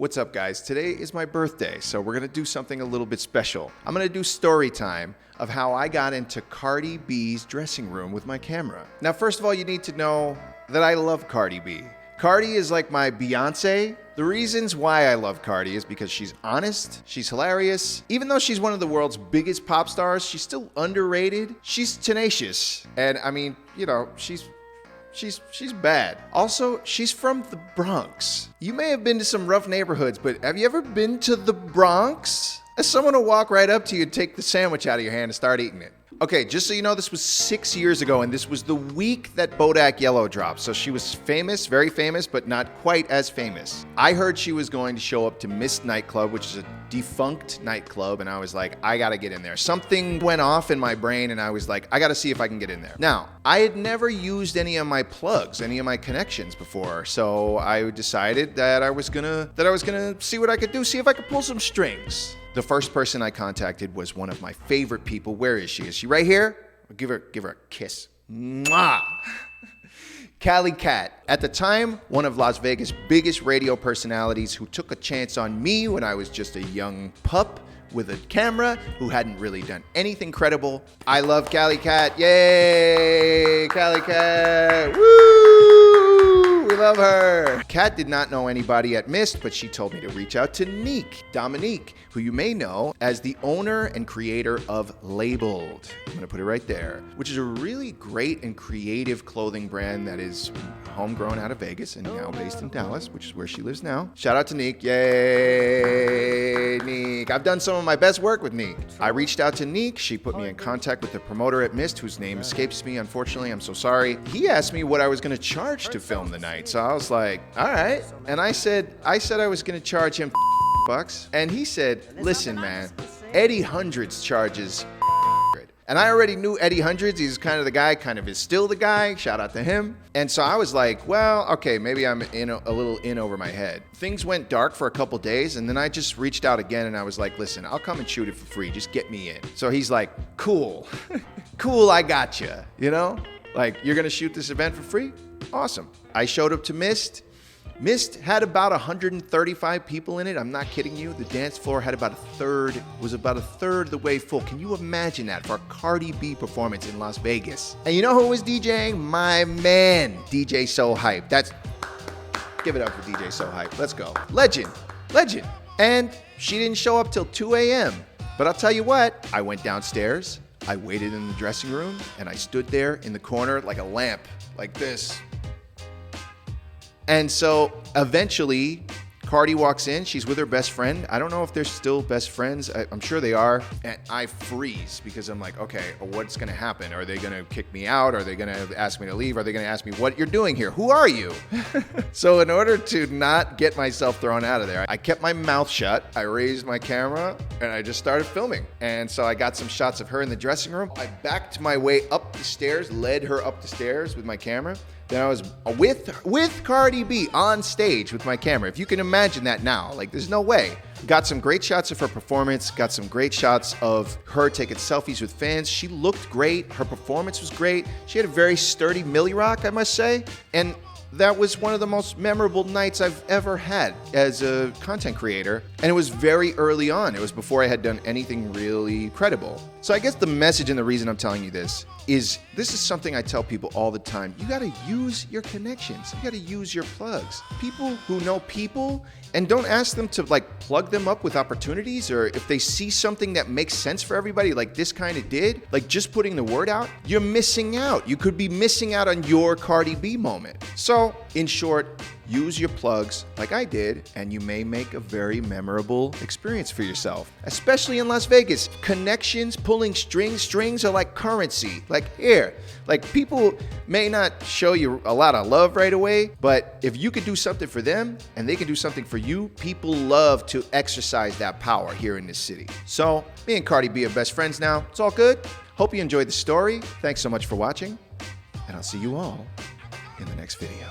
What's up, guys? Today is my birthday, so we're gonna do something a little bit special. I'm gonna do story time of how I got into Cardi B's dressing room with my camera. Now, first of all, you need to know that I love Cardi B. Cardi is like my Beyonce. The reasons why I love Cardi is because she's honest, she's hilarious. Even though she's one of the world's biggest pop stars, she's still underrated. She's tenacious. And I mean, you know, she's bad. Also, she's from the Bronx. You may have been to some rough neighborhoods, but have you ever been to the Bronx? As someone will walk right up to you and take the sandwich out of your hand and start eating it. Okay, just so you know, this was 6 years ago, and this was the week that Bodak Yellow dropped. So she was famous, very famous, but not quite as famous. I heard she was going to show up to Mist nightclub, which is a defunct nightclub, and I was like, I gotta get in there. Something went off in my brain, and I was like, I gotta see if I can get in there. Now, I had never used any of my plugs, any of my connections before, so I decided that I was gonna see what I could do, see if I could pull some strings. The first person I contacted was one of my favorite people. Where is she? Is she right here? Give her a kiss. Mwah! Cali Cat. At the time, one of Las Vegas' biggest radio personalities who took a chance on me when I was just a young pup with a camera who hadn't really done anything credible. I love Cali Cat. Yay! Cali Cat. Woo! We love her. Kat did not know anybody at Mist, but she told me to reach out to Dominique, who you may know as the owner and creator of Labeled. I'm gonna put it right there, which is a really great and creative clothing brand that is homegrown out of Vegas and now based in Dallas, which is where she lives now. Shout out to Neek. Yay, Neek. I've done some of my best work with Neek. I reached out to Neek. She put me in contact with the promoter at Mist, whose name escapes me, unfortunately. I'm so sorry. He asked me what I was gonna charge to film the night. So I was like, all right. And I said I was gonna charge him $bucks. And he said, listen, man, Eddie Hundreds charges. And I already knew Eddie Hundreds. He's kind of the guy, kind of is still the guy. Shout out to him. And so I was like, well, okay, maybe I'm a little in over my head. Things went dark for a couple days, and then I just reached out again, and I was like, listen, I'll come and shoot it for free. Just get me in. So he's like, cool. Cool, I got you. You know? Like, you're going to shoot this event for free? Awesome. I showed up to Mist. Mist had about 135 people in it. I'm not kidding you. The dance floor had about a third the way full. Can you imagine that for a Cardi B performance in Las Vegas? And you know who was DJing? My man, DJ So Hype. Give it up for DJ So Hype. Let's go. Legend. And she didn't show up till 2 a.m. But I'll tell you what, I went downstairs, I waited in the dressing room, and I stood there in the corner like a lamp, like this. And so eventually, Cardi walks in. She's with her best friend. I don't know if they're still best friends. I'm sure they are. And I freeze because I'm like, okay, what's going to happen? Are they going to kick me out? Are they going to ask me to leave? Are they going to ask me what you're doing here? Who are you? So in order to not get myself thrown out of there, I kept my mouth shut. I raised my camera and I just started filming. And so I got some shots of her in the dressing room. I backed my way up the stairs, led her up the stairs with my camera. Then I was with Cardi B on stage with my camera. If you can imagine that now, like there's no way. Got some great shots of her performance, got some great shots of her taking selfies with fans. She looked great. Her performance was great. She had a very sturdy Millie Rock, I must say. And that was one of the most memorable nights I've ever had as a content creator. And it was very early on. It was before I had done anything really credible. So I guess the message and the reason I'm telling you this is something I tell people all the time. You gotta use your connections. You gotta use your plugs. People who know people, and don't ask them to like plug them up with opportunities, or if they see something that makes sense for everybody, like this kind of did, like just putting the word out, you're missing out. You could be missing out on your Cardi B moment. So in short, use your plugs like I did, and you may make a very memorable experience for yourself, especially in Las Vegas. Connections, pulling strings are like currency. Like here, like people may not show you a lot of love right away, but if you could do something for them and they can do something for you, people love to exercise that power here in this city. So me and Cardi B are best friends now. It's all good. Hope you enjoyed the story. Thanks so much for watching, and I'll see you all in the next video.